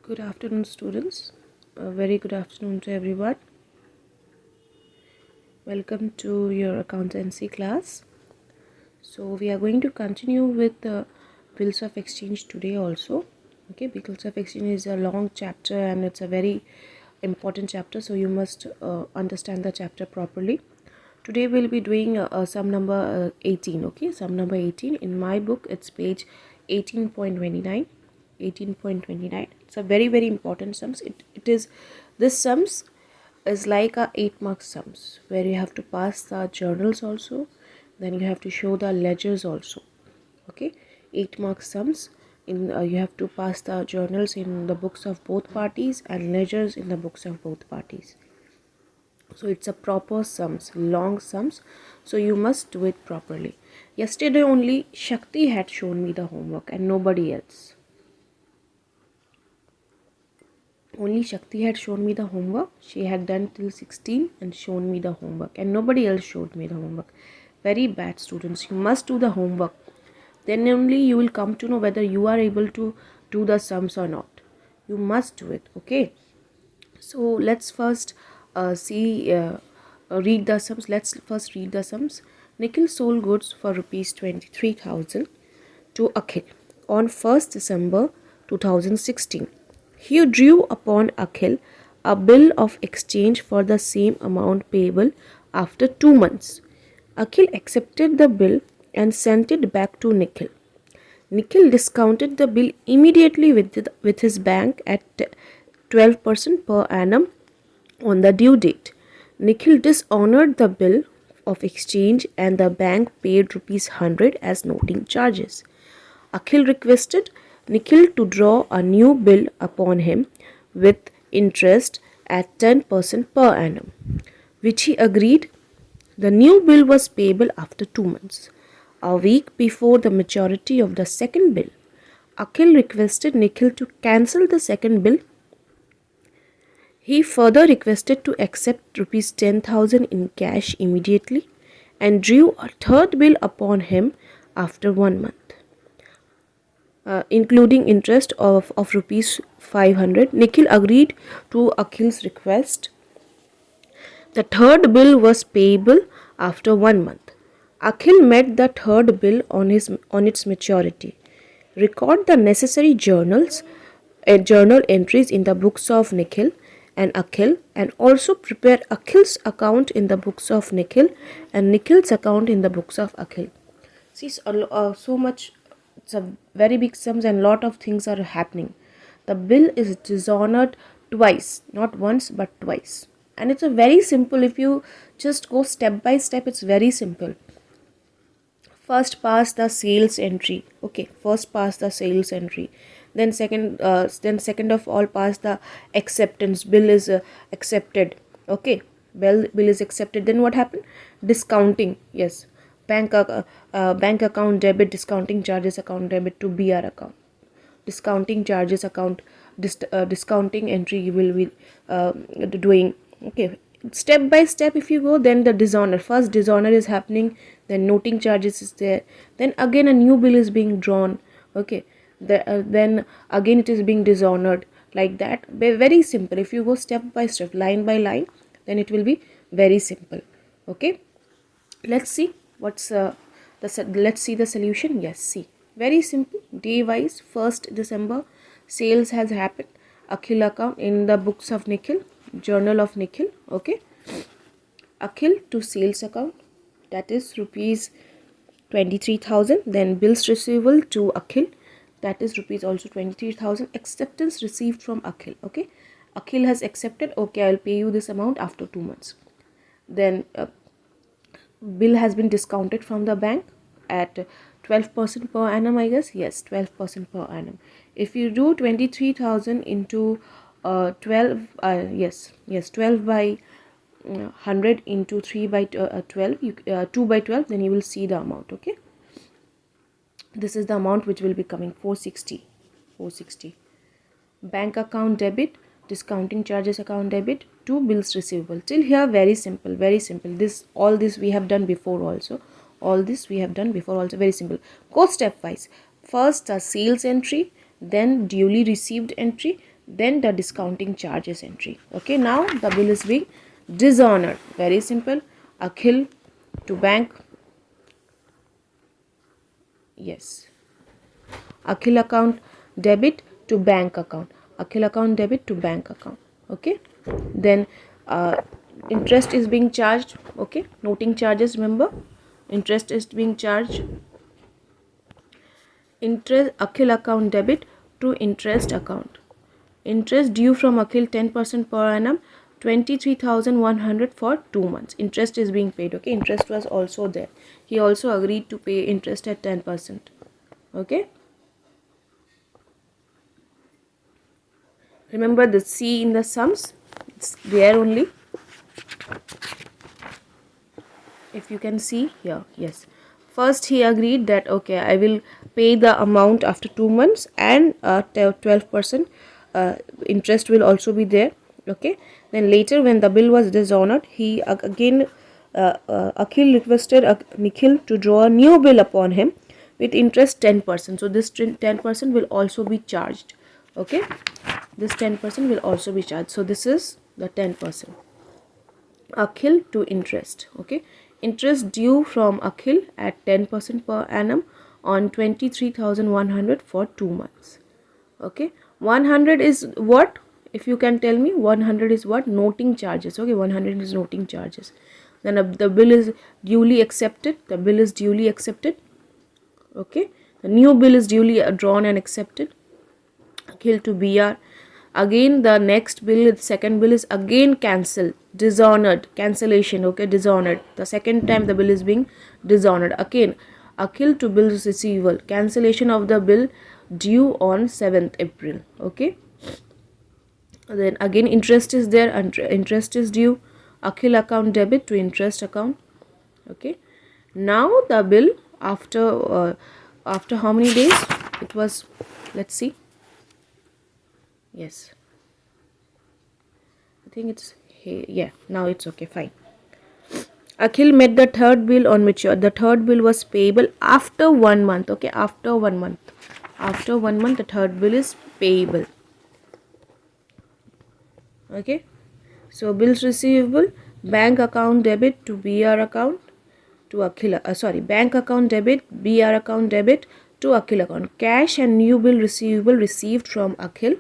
Good afternoon, students. A very good afternoon to everyone. Welcome to your accountancy class. So we are going to continue with the bills of exchange today also. Okay, bills of exchange is a long chapter and it's a very important chapter, so you must understand the chapter properly. Today we'll be doing sum number 18. Okay, sum number 18. In my book, it's page 18.29. 18.29. It's a very important sums. It is this sums is like a 8-mark sums where you have to pass the journals also, then you have to show the ledgers also. Okay, 8-mark sums. In you have to pass the journals in the books of both parties and ledgers in the books of both parties. So it's a proper sums, long sums, so you must do it properly. Yesterday only Shakti had shown me the homework and nobody else. Only Shakti had shown me the homework. She had done till 16 and shown me the homework, and nobody else showed me the homework. Very bad students. You must do the homework. Then only you will come to know whether you are able to do the sums or not. You must do it. Okay. So let's first read the sums. Let's first read the sums. Nikhil sold goods for rupees 23,000 to Akhil on 1st December 2016. He drew upon Akhil a bill of exchange for the same amount payable after 2 months. Akhil accepted the bill and sent it back to Nikhil. Nikhil discounted the bill immediately with his bank at 12% per annum on the due date. Nikhil dishonored the bill of exchange and the bank paid rupees 100 as noting charges. Akhil requested Nikhil to draw a new bill upon him with interest at 10% per annum, which he agreed. The new bill was payable after 2 months. A week before the maturity of the second bill, Akhil requested Nikhil to cancel the second bill. He further requested to accept rupees 10,000 in cash immediately and drew a third bill upon him after 1 month. Including interest of rupees 500. Nikhil agreed to Akhil's request. The third bill was payable after 1 month. Akhil met the third bill on its maturity. Record the necessary journal entries in the books of Nikhil and Akhil, and also prepare Akhil's account in the books of Nikhil and Nikhil's account in the books of Akhil. See, so much. It's a very big sums and lot of things are happening. The bill is dishonored twice, not once but twice. And it's a very simple, if you just go step by step, it's very simple. First pass the sales entry. Okay, first pass the sales entry. Then second of all pass the acceptance. Bill is accepted. Okay, bill is accepted. Then what happened? Discounting. Yes, bank account debit, discounting charges account debit to BR account. Discounting charges account, discounting entry you will be doing. Okay, step by step if you go, then the dishonor. First dishonor is happening, then noting charges is there, then again a new bill is being drawn. Okay, then again it is being dishonored, like that. Very simple. If you go step by step, line by line, then it will be very simple. Okay, let's see what's let's see the solution. Yes, see, very simple. Day wise, 1st December, sales has happened. Akhil account in the books of Nikhil, journal of Nikhil. Okay, Akhil to sales account, that is rupees 23,000. Then bills receivable to Akhil, that is rupees also 23,000. Acceptance received from Akhil. Okay, Akhil has accepted. Okay, I will pay you this amount after 2 months. Then bill has been discounted from the bank at 12% per annum, I guess. Yes, 12% per annum. If you do 23,000 into 12, 12 by 100 into 3 by 12, 2 by 12, then you will see the amount. Okay, this is the amount which will be coming, 460. Bank account debit, discounting charges account debit to bills receivable. Till here very simple. All this we have done before also. Very simple. Go step wise. First a sales entry, then duly received entry, then the discounting charges entry. Okay, now the bill is being dishonored. Very simple. Akhil to bank. Yes. Akhil account debit to bank account. Akhil account debit to bank account. Okay. Then interest is being charged. Okay. Noting charges, remember. Interest is being charged. Interest Akhil account debit to interest account. Interest due from Akhil 10% per annum, 23,100 for 2 months. Interest is being paid. Okay. Interest was also there. He also agreed to pay interest at 10%. Okay. Remember the C in the sums, it's there only. If you can see here, yes. First he agreed that okay, I will pay the amount after 2 months, and 12% interest will also be there. Okay. Then later when the bill was dishonored, he again Akhil requested Nikhil to draw a new bill upon him with interest 10%. So this 10% will also be charged. Okay. This 10% will also be charged. So this is the 10%. Akhil to interest. Okay. Interest due from Akhil at 10% per annum on 23,100 for 2 months. Okay. 100 is what? If you can tell me, 100 is what? Noting charges. Okay. 100 is noting charges. Then the bill is duly accepted. The bill is duly accepted. Okay. The new bill is duly drawn and accepted. Akhil to BR. Again the next bill, the second bill is again cancelled, dishonored, cancellation. Okay. Dishonored. The second time the bill is being dishonored. Again Akhil to bills receivable, cancellation of the bill due on 7th April. Okay. Then again interest is there, and interest is due. Akhil account debit to interest account. Okay. Now the bill after how many days? It was, let's see. Yes, I think it's here. Yeah, now it's okay, fine. Akhil met the third bill on which the third bill was payable after 1 month. Okay, after 1 month. After 1 month, the third bill is payable. Okay, so bills receivable, bank account debit to BR account to Akhil. Bank account debit, BR account debit to Akhil account. Cash and new bill receivable received from Akhil.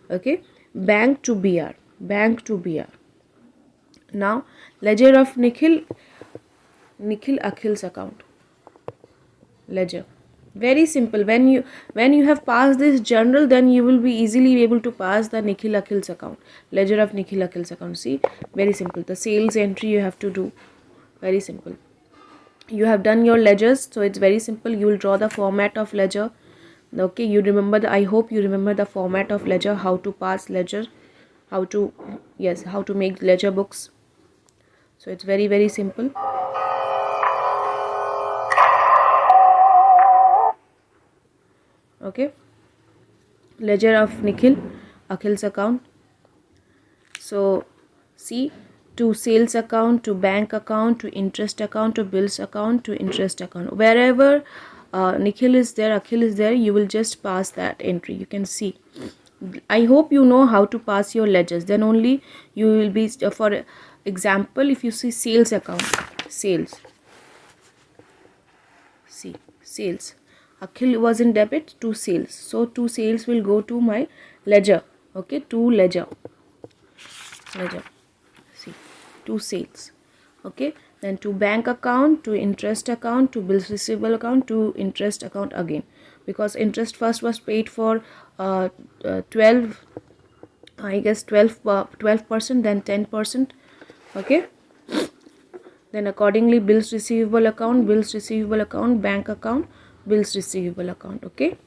Okay, bank to BR, bank to BR. Now ledger of Nikhil Akhil's account. Ledger, very simple. When you have passed this journal, then you will be easily able to pass the Nikhil Akhil's account. Ledger of Nikhil Akhil's account. See, very simple. The sales entry you have to do, very simple. You have done your ledgers, so it's very simple. You will draw the format of ledger. Okay, you remember I hope you remember the format of ledger, how to pass ledger, how to make ledger books. So it's very, very simple. Okay, ledger of Akhil's account. So see, to sales account, to bank account, to interest account, to bills account, to interest account. Wherever Nikhil is there, Akhil is there, you will just pass that entry. You can see. I hope you know how to pass your ledgers. Then only you will be, for example, if you see sales account, sales. See, sales. Akhil was in debit to sales. So to sales will go to my ledger. Okay, to ledger. Ledger. See, to sales. Okay. Then to bank account, to interest account, to bills receivable account, to interest account again, because interest first was paid for 12, I guess 12%, then 10%. Okay. Then accordingly bills receivable account, bank account, bills receivable account. Okay.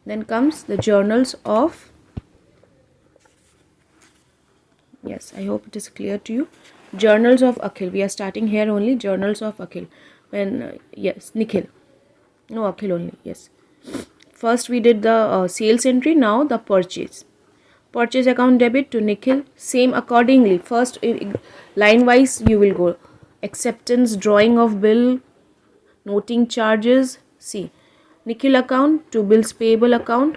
Then comes the journals of, yes, I hope it is clear to you. Journals of Akhil. We are starting here only. Journals of Akhil. When yes, Nikhil. No, Akhil only. Yes. First we did the sales entry. Now the purchase. Purchase account debit to Nikhil. Same accordingly. First line wise you will go. Acceptance, drawing of bill, noting charges. See, Nikhil account to bills payable account.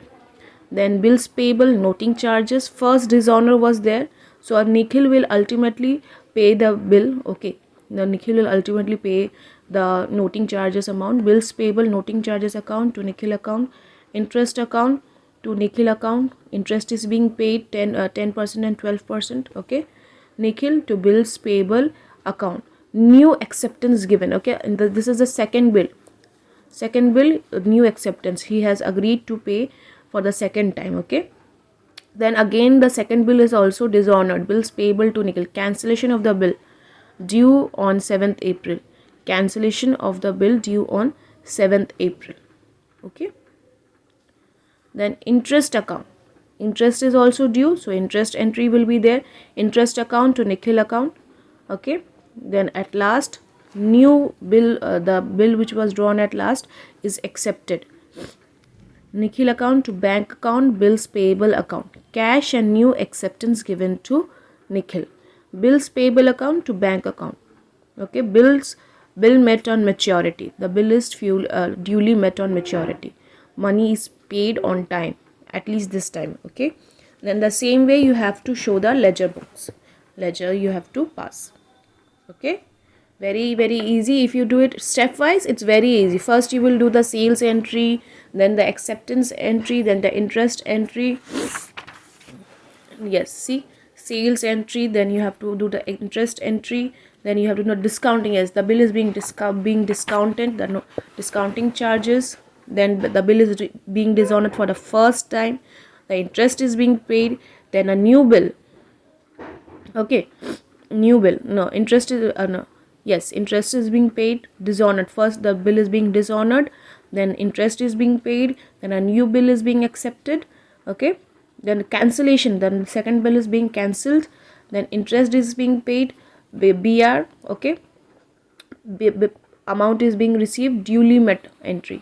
Then bills payable, noting charges. First dishonor was there, so Nikhil will ultimately pay the bill. Okay, the Nikhil will ultimately pay the noting charges amount. Bills payable, noting charges account to Nikhil account. Interest account to Nikhil account. Interest is being paid 10% and 12%. Okay, Nikhil to bills payable account. New acceptance given. Okay, and this is the second bill. Second bill, new acceptance. He has agreed to pay for the second time. Okay, then again the second bill is also dishonored. Bills payable to Nikhil. Cancellation of the bill due on 7th April. Cancellation of the bill due on 7th April. Okay, then interest account. Interest is also due, so interest entry will be there. Interest account to Nikhil account. Okay, then at last new bill, the bill which was drawn at last is accepted. Nikhil account to bank account, bills payable account. Cash and new acceptance given to Nikhil. Bills payable account to bank account. Okay, bill met on maturity. The bill is duly met on maturity. Money is paid on time, at least this time. Okay, then the same way you have to show the ledger books. Ledger you have to pass. Okay, very easy. If you do it stepwise, it's very easy. First you will do the sales entry, then the acceptance entry, then the interest entry. Yes, see, sales entry, then you have to do the interest entry, then you have to know discounting. As the bill is being discounted, the discounting charges, then the bill is being dishonored for the first time, the interest is being paid, then a new bill. Okay, new bill, no, interest is no, yes, interest is being paid, dishonored. First the bill is being dishonored, then interest is being paid, then a new bill is being accepted. Okay, then cancellation, then second bill is being cancelled, then interest is being paid, BR. Okay, amount is being received, duly met entry.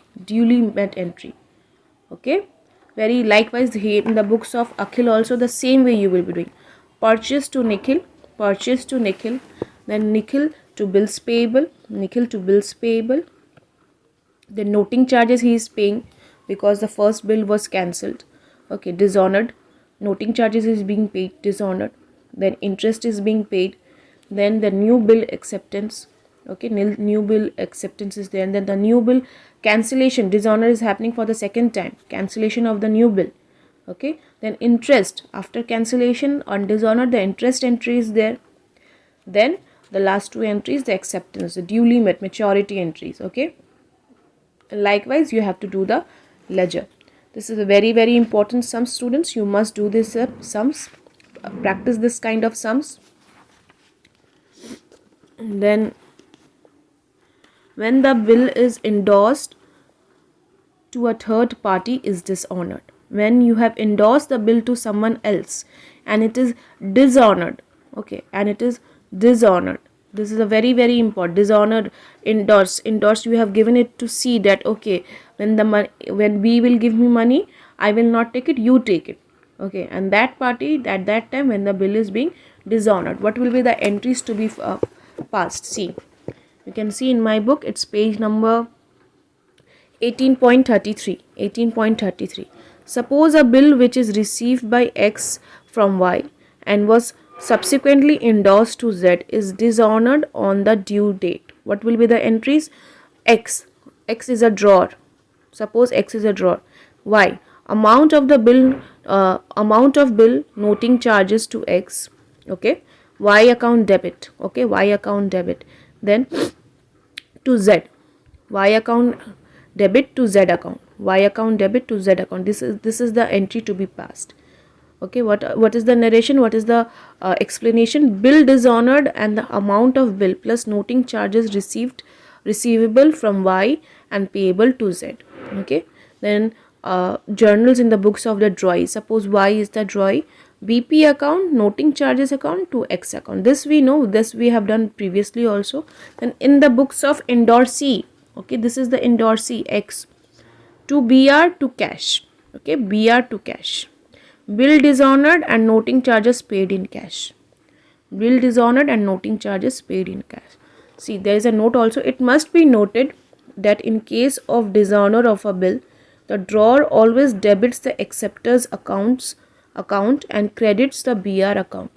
Okay, very likewise here in the books of Akhil also the same way you will be doing. Purchase to Nikhil, then Nikhil to bills payable, the noting charges he is paying because the first bill was cancelled. Okay, dishonored. Noting charges is being paid, dishonored. Then interest is being paid. Then the new bill acceptance. Okay, new bill acceptance is there. And then the new bill cancellation, dishonor is happening for the second time. Cancellation of the new bill. Okay, then interest, after cancellation on dishonor, the interest entry is there. Then the last two entries, the acceptance, the duly met maturity entries. Okay, and likewise you have to do the ledger. This is a very important sum, students. You must do this sums, practice this kind of sums. And then when the bill is endorsed to a third party is dishonored. When you have endorsed the bill to someone else and it is dishonored. Okay, and it is dishonored. This is a very important. Dishonored, endorsed, you have given it to see that okay, when B will give me money, I will not take it, you take it. Okay, and that party at that time when the bill is being dishonored, what will be the entries to be passed? See, you can see in my book, it's page number 18.33. Suppose a bill which is received by X from Y and was subsequently endorsed to Z is dishonored on the due date. What will be the entries? X is a drawer. Suppose X is a drawer. Y, amount of bill noting charges to X. Okay, Y account debit. Okay, Y account debit. Then to Z, Y account debit to Z account. Y account debit to Z account. This is the entry to be passed. Okay, what is the narration? What is the explanation? Bill dishonored and the amount of bill plus noting charges receivable from Y and payable to Z. Okay, then journals in the books of the drawee. Suppose Y is the drawee. BP account, noting charges account to X account. This we know, this we have done previously also. Then in the books of endorsee, okay, this is the endorsee X to BR to cash. Okay, BR to cash. Bill dishonored and noting charges paid in cash. Bill dishonored and noting charges paid in cash. See, there is a note also. It must be noted that in case of dishonor of a bill, The drawer always debits the acceptor's account and credits the BR account.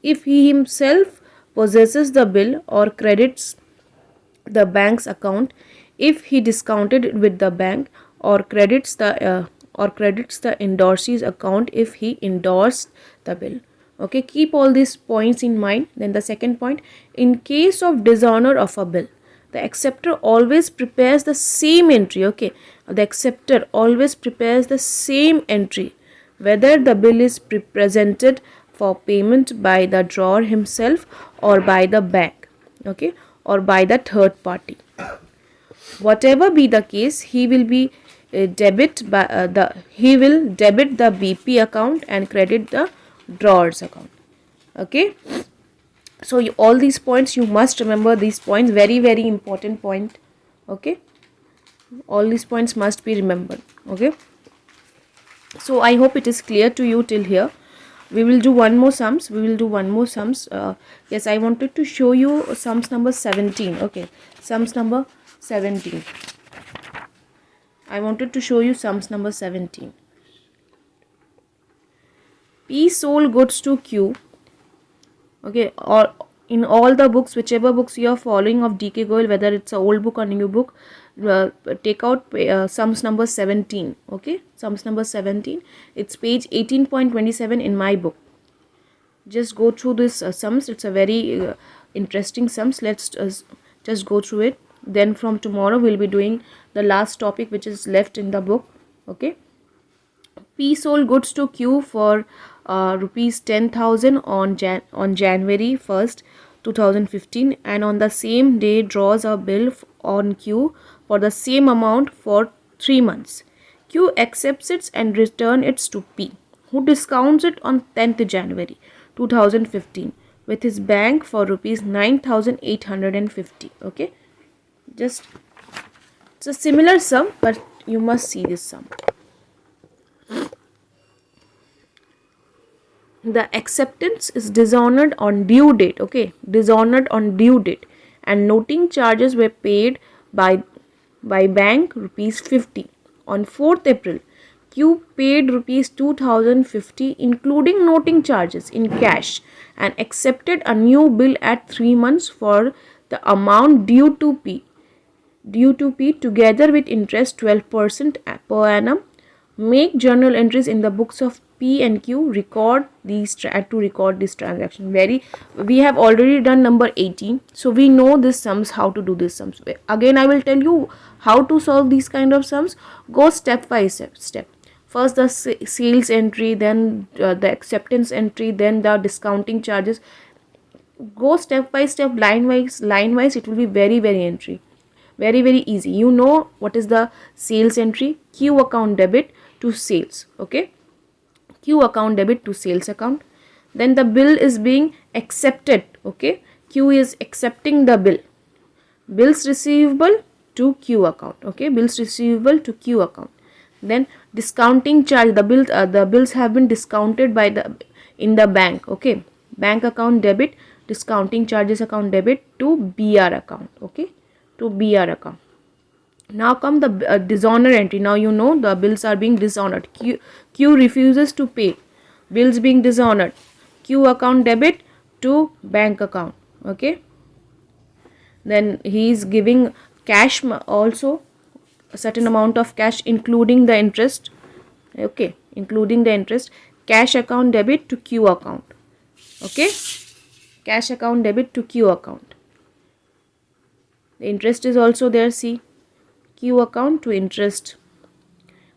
If he himself possesses the bill or credits the bank's account, if he discounted it with the bank, or credits the endorsee's account if he endorsed the bill. Okay, keep all these points in mind. Then the second point, in case of dishonor of a bill, the acceptor always prepares the same entry. Okay, the acceptor always prepares the same entry whether the bill is presented for payment by the drawer himself or by the bank, okay, or by the third party. Whatever be the case, he will be he will debit the BP account and credit the drawer's account. Okay, so all these points you must remember. These points, very important point. Okay, all these points must be remembered. Okay, so I hope it is clear to you till here. We will do one more sums. Yes, I wanted to show you sums number 17. Okay, sums number 17. I wanted to show you sums number 17. P sold goods to Q. Okay, or in all the books, whichever books you are following of D.K. Goyal, whether it's an old book or new book, take out sums number 17. Okay, sums number 17. It's page 18.27 in my book. Just go through this sums. It's a very interesting sums. Let's just go through it. Then from tomorrow we'll be doing the last topic which is left in the book. Okay. P sold goods to Q for rupees 10,000 on January 1st, 2015, and on the same day draws a bill on Q for the same amount for 3 months. Q accepts it and returns it to P, who discounts it on 10th January 2015 with his bank for rupees 9,850. Okay, just it's a similar sum, but you must see this sum. The acceptance is dishonored on due date. Okay, dishonored on due date, and noting charges were paid by bank rupees 50 on 4th April. Q paid rupees 2,050 including noting charges in cash and accepted a new bill at 3 months for the amount due to P together with interest 12% per annum. Make journal entries in the books of P and Q. Record this transaction. We have already done number 18, so we know this sums, how to do this sums. Again, I will tell you how to solve these kind of sums. Go step by step. First the sales entry, then the acceptance entry, then the discounting charges. Go step by step, line wise. It will be very very easy. You know what is the sales entry? Q account debit to sales. Okay, Q account debit to sales account. Then the bill is being accepted. Okay, Q is accepting the bill. Bills receivable to Q account. Okay, bills receivable to Q account. Then discounting charge, the bills have been discounted in the bank. Okay, bank account debit, discounting charges account debit to BR account. Okay, to BR account. Now come the dishonor entry. Now you know the bills are being dishonored. Q refuses to pay. Bills being dishonored. Q account debit to bank account. Okay. Then he is giving cash also, a certain amount of cash including the interest. Okay, including the interest. Cash account debit to Q account. Okay. Cash account debit to Q account. The interest is also there. See, Q account to interest.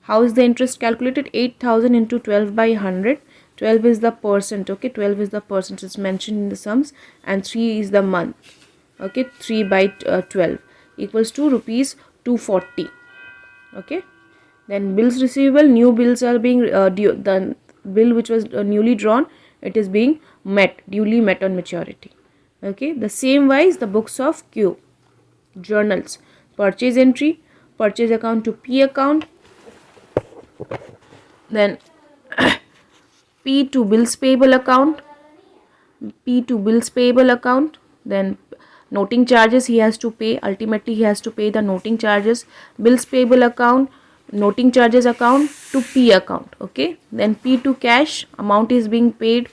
How is the interest calculated? 8,000 into 12 by 100. 12 is the percent. Okay, 12 is the percent. It's mentioned in the sums, and 3 is the month. Okay, 3 by 12 equals to rupees 240. Okay, then bills receivable. New bills are being due. The bill which was newly drawn, it is being duly met on maturity. Okay, the same wise the books of Q. Journals. Purchase entry, purchase account to P account, then P to bills payable account, then noting charges he has to pay. Ultimately he has to pay the noting charges. Bills payable account noting charges account to P account. Okay, then P to cash, amount is being paid.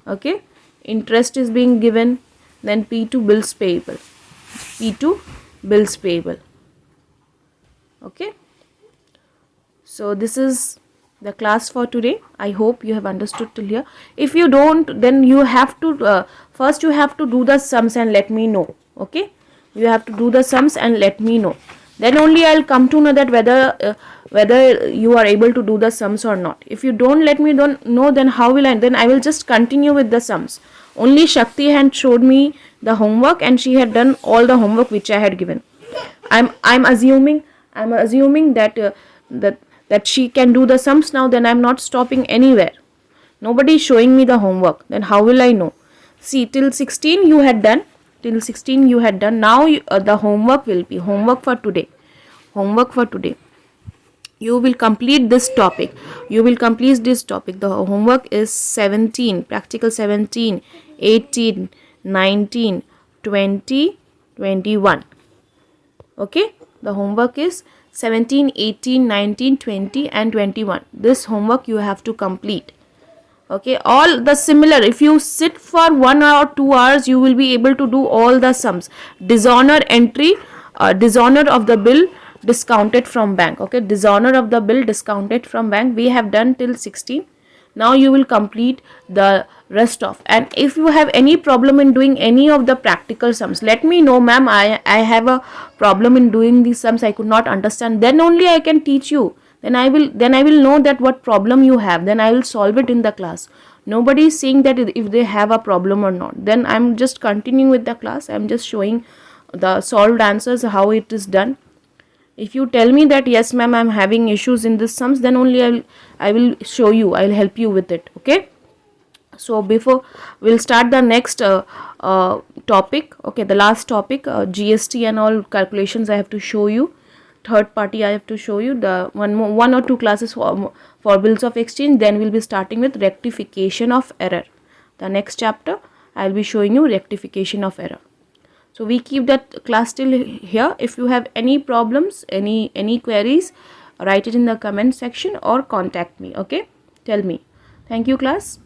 Okay, interest is being given. Then P to bills payable. P to bills payable. Okay, so this is the class for today. I hope you have understood till here. If you don't, then you have to first you have to do the sums and let me know. Okay, you have to do the sums and let me know. Then only I'll come to know that whether you are able to do the sums or not. If you don't let me know, then how will I? Then I will just continue with the sums. Only Shakti had showed me the homework and she had done all the homework which I had given. I'm assuming that she can do the sums now. Then I'm not stopping anywhere. Nobody is showing me the homework. Then how will I know? See, till 16 you had done. Till 16 you had done. Now the homework will be homework for today. Homework for today. You will complete this topic. You will complete this topic. The homework is 17. Practical 17, 18, 19, 20, 21. Okay. The homework is 17, 18, 19, 20 and 21. This homework you have to complete. Okay, all the similar. If you sit for 1 hour or 2 hours, you will be able to do all the sums. Dishonor entry, dishonor of the bill discounted from bank. Okay, dishonor of the bill discounted from bank we have done till 16. Now you will complete the rest of. And if you have any problem in doing any of the practical sums, let me know, ma'am. I have a problem in doing these sums. I could not understand. Then only I can teach you. Then I will know that what problem you have. Then I will solve it in the class. Nobody is saying that if they have a problem or not. Then I'm just continuing with the class. I'm just showing the solved answers, how it is done. If you tell me that yes ma'am, I'm having issues in this sums, then only I will show you. I will help you with it. Okay. So before we'll start the next topic. Okay, the last topic, GST and all calculations I have to show you. Third party I have to show you. The one or two classes for bills of exchange. Then we'll be starting with rectification of error. The next chapter I'll be showing you rectification of error. So we keep that class till here. If you have any problems, any queries, write it in the comment section or contact me. Okay, tell me. Thank you class.